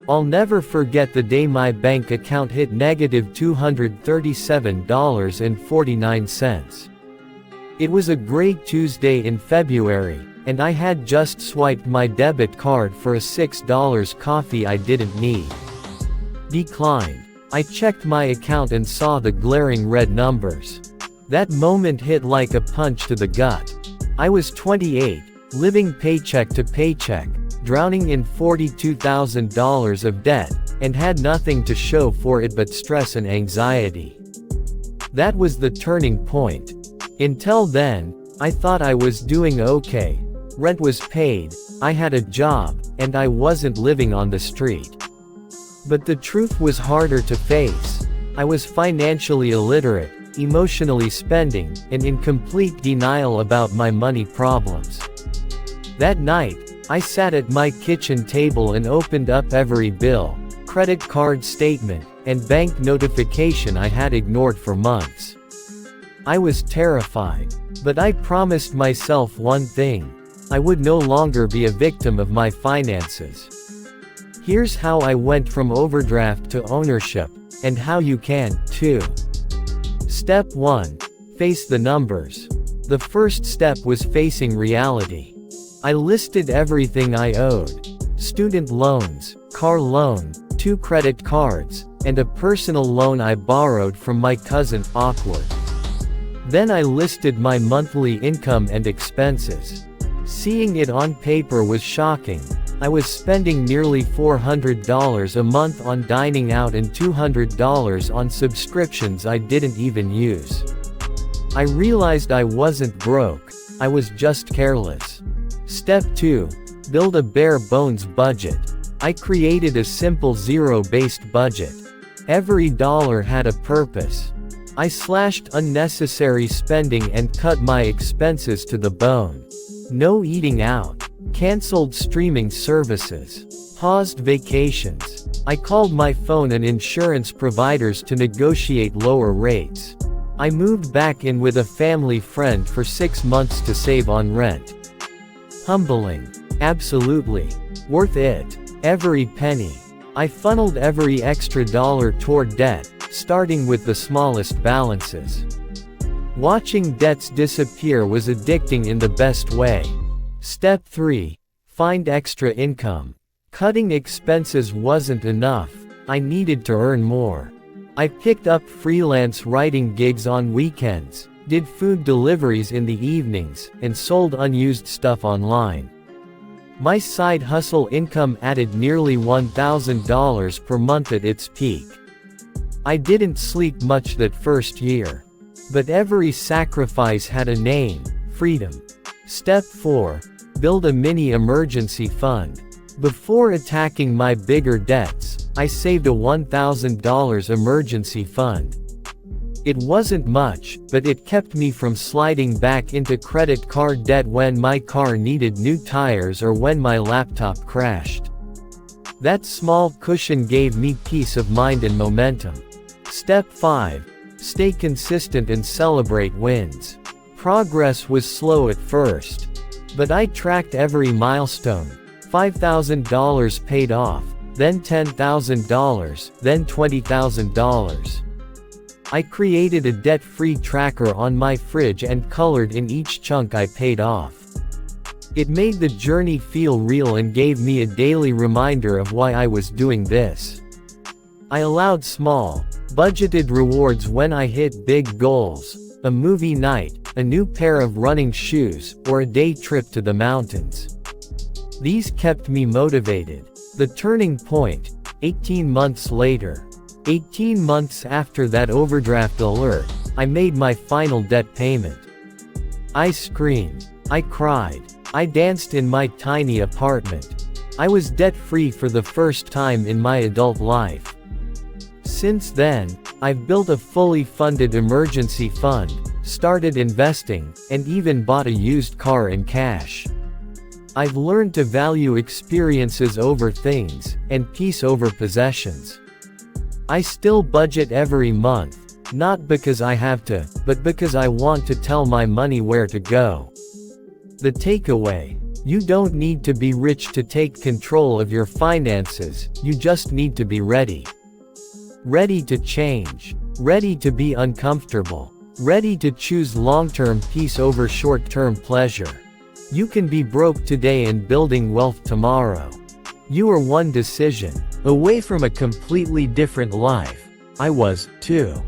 I'll never forget the day my bank account hit negative $237.49. It was a great Tuesday in February, and I had just swiped my debit card for a $6 coffee I didn't need. Declined. I checked my account and saw the glaring red numbers. That moment hit like a punch to the gut. I was 28, living paycheck to paycheck, drowning in $42,000 of debt, and had nothing to show for it but stress and anxiety. That was the turning point. Until then, I thought I was doing okay. Rent was paid, I had a job, and I wasn't living on the street. But the truth was harder to face. I was financially illiterate, emotionally spending, and in complete denial about my money problems. That night, I sat at my kitchen table and opened up every bill, credit card statement, and bank notification I had ignored for months. I was terrified, but I promised myself one thing: I would no longer be a victim of my finances. Here's how I went from overdraft to ownership, and how you can, too. Step 1. Face the numbers. The first step was facing reality. I listed everything I owed: student loans, car loan, 2 credit cards, and a personal loan I borrowed from my cousin. Awkward. Then I listed my monthly income and expenses. Seeing it on paper was shocking. I was spending nearly $400 a month on dining out and $200 on subscriptions I didn't even use. I realized I wasn't broke, I was just careless. Step 2. Build a bare-bones budget. I created a simple zero-based budget. Every dollar had a purpose. I slashed unnecessary spending and cut my expenses to the bone. No eating out. Cancelled streaming services. Paused vacations. I called my phone and insurance providers to negotiate lower rates. I moved back in with a family friend for 6 months to save on rent. Humbling. Absolutely. Worth it. Every penny. I funneled every extra dollar toward debt, starting with the smallest balances. Watching debts disappear was addicting in the best way. Step 3. Find extra income. Cutting expenses wasn't enough, I needed to earn more. I picked up freelance writing gigs on weekends, did food deliveries in the evenings, and sold unused stuff online. My side hustle income added nearly $1,000 per month at its peak. I didn't sleep much that first year. But every sacrifice had a name: freedom. Step 4. Build a mini emergency fund. Before attacking my bigger debts, I saved a $1,000 emergency fund. It wasn't much, but it kept me from sliding back into credit card debt when my car needed new tires or when my laptop crashed. That small cushion gave me peace of mind and momentum. Step 5. Stay consistent and celebrate wins. Progress was slow at first. But I tracked every milestone. $5,000 paid off, then $10,000, then $20,000. I created a debt-free tracker on my fridge and colored in each chunk I paid off. It made the journey feel real and gave me a daily reminder of why I was doing this. I allowed small, budgeted rewards when I hit big goals: a movie night, a new pair of running shoes, or a day trip to the mountains. These kept me motivated. The turning point: 18 months later. 18 months after that overdraft alert, I made my final debt payment. I screamed. I cried. I danced in my tiny apartment. I was debt-free for the first time in my adult life. Since then, I've built a fully funded emergency fund, started investing, and even bought a used car in cash. I've learned to value experiences over things, and peace over possessions. I still budget every month, not because I have to, but because I want to tell my money where to go. The takeaway: You don't need to be rich to take control of your finances, you just need to be ready. Ready to change. Ready to be uncomfortable. Ready to choose long-term peace over short-term pleasure. You can be broke today and building wealth tomorrow. You are one decision away from a completely different life. I was, too.